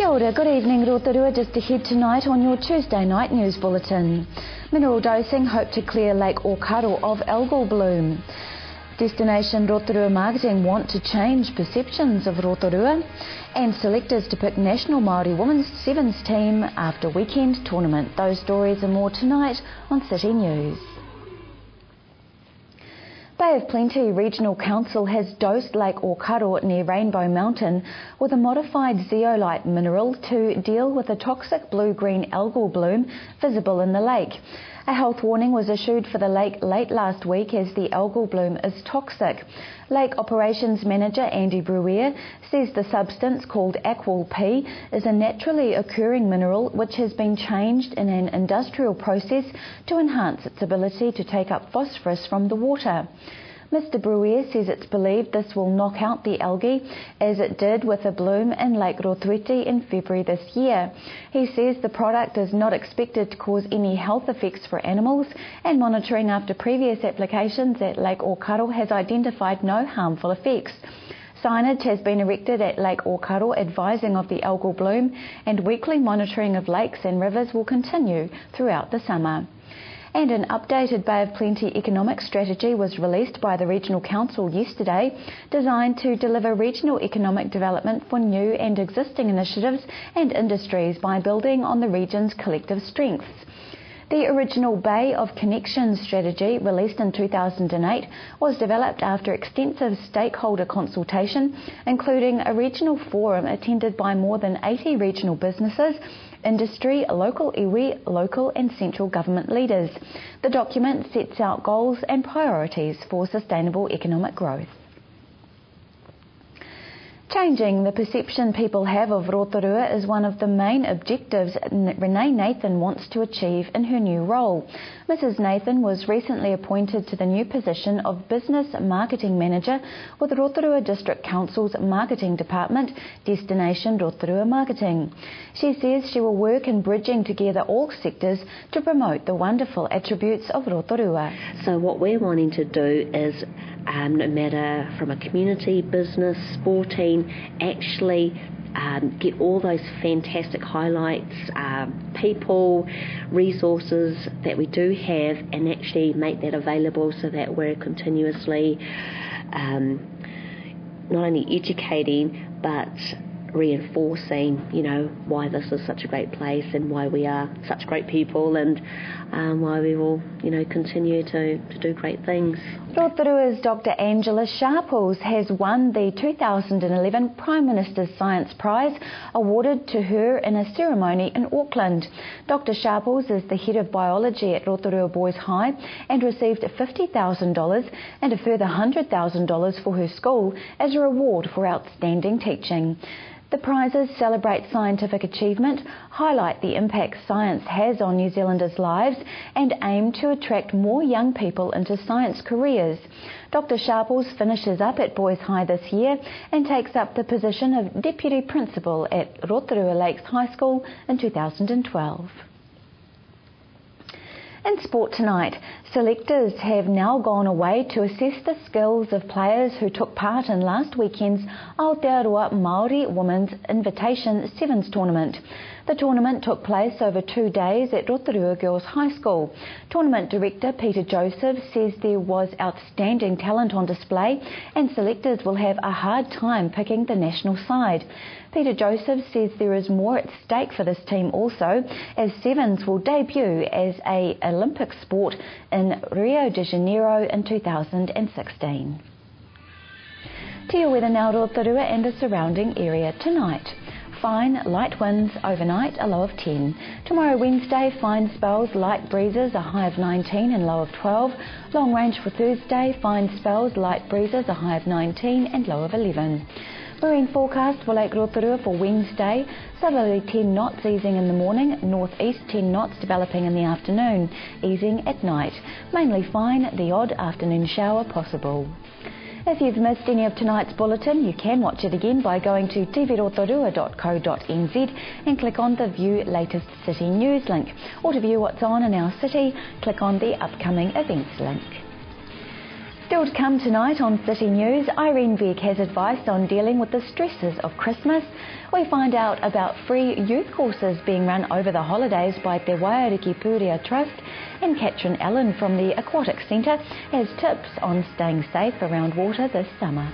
Kia ora, good evening Rotorua, just ahead tonight on your Tuesday night news bulletin. Mineral dosing hope to clear Lake Okaro of algal bloom. Destination Rotorua Marketing want to change perceptions of Rotorua, and selectors to pick National Māori Women's Sevens team after weekend tournament. Those stories and more tonight on City News. Bay of Plenty Regional Council has dosed Lake Okaro near Rainbow Mountain with a modified zeolite mineral to deal with a toxic blue-green algal bloom visible in the lake. A health warning was issued for the lake late last week as the algal bloom is toxic. Lake Operations Manager Andy Bruier says the substance, called Aqual P, is a naturally occurring mineral which has been changed in an industrial process to enhance its ability to take up phosphorus from the water. Mr Bruier says it's believed this will knock out the algae as it did with a bloom in Lake Rotuiti in February this year. He says the product is not expected to cause any health effects for animals, and monitoring after previous applications at Lake Okaro has identified no harmful effects. Signage has been erected at Lake Okaro advising of the algal bloom, and weekly monitoring of lakes and rivers will continue throughout the summer. And an updated Bay of Plenty economic strategy was released by the Regional Council yesterday, designed to deliver regional economic development for new and existing initiatives and industries by building on the region's collective strengths. The original Bay of Connections strategy, released in 2008, was developed after extensive stakeholder consultation, including a regional forum attended by more than 80 regional businesses, industry, local iwi, local and central government leaders. The document sets out goals and priorities for sustainable economic growth. Changing the perception people have of Rotorua is one of the main objectives Renee Nathan wants to achieve in her new role. Mrs Nathan was recently appointed to the new position of Business Marketing Manager with Rotorua District Council's Marketing Department, Destination Rotorua Marketing. She says she will work in bridging together all sectors to promote the wonderful attributes of Rotorua. So what we're wanting to do is, no matter from a community, business, sporting, actually get all those fantastic highlights, people, resources that we do have, and actually make that available so that we're continuously not only educating but reinforcing, why this is such a great place and why we are such great people, and why we will, continue to do great things. Rotorua's Dr Angela Sharples has won the 2011 Prime Minister's Science Prize, awarded to her in a ceremony in Auckland. Dr Sharples is the head of biology at Rotorua Boys High and received $50,000 and a further $100,000 for her school as a reward for outstanding teaching. The prizes celebrate scientific achievement, highlight the impact science has on New Zealanders' lives, and aim to attract more young people into science careers. Dr Sharples finishes up at Boys High this year and takes up the position of Deputy Principal at Rotorua Lakes High School in 2012. In sport tonight, selectors have now gone away to assess the skills of players who took part in last weekend's Aotearoa Māori Women's Invitation Sevens tournament. The tournament took place over 2 days at Rotorua Girls High School. Tournament director Peter Joseph says there was outstanding talent on display and selectors will have a hard time picking the national side. Peter Joseph says there is more at stake for this team also, as Sevens will debut as an Olympic sport in Rio de Janeiro in 2016. To your weather now, Rotorua and the surrounding area tonight. Fine, light winds overnight, a low of 10. Tomorrow Wednesday, fine spells, light breezes, a high of 19 and low of 12. Long range for Thursday, fine spells, light breezes, a high of 19 and low of 11. Marine forecast for Lake Rotorua for Wednesday, southerly 10 knots easing in the morning, northeast 10 knots developing in the afternoon, easing at night. Mainly fine, the odd afternoon shower possible. If you've missed any of tonight's bulletin, you can watch it again by going to tvrotorua.co.nz and click on the View Latest City News link. Or to view what's on in our city, click on the Upcoming Events link. Still to come tonight on City News, Irene Beck has advice on dealing with the stresses of Christmas. We find out about free youth courses being run over the holidays by Te Waiariki Pūrea Trust, and Katrin Allen from the Aquatic Centre has tips on staying safe around water this summer.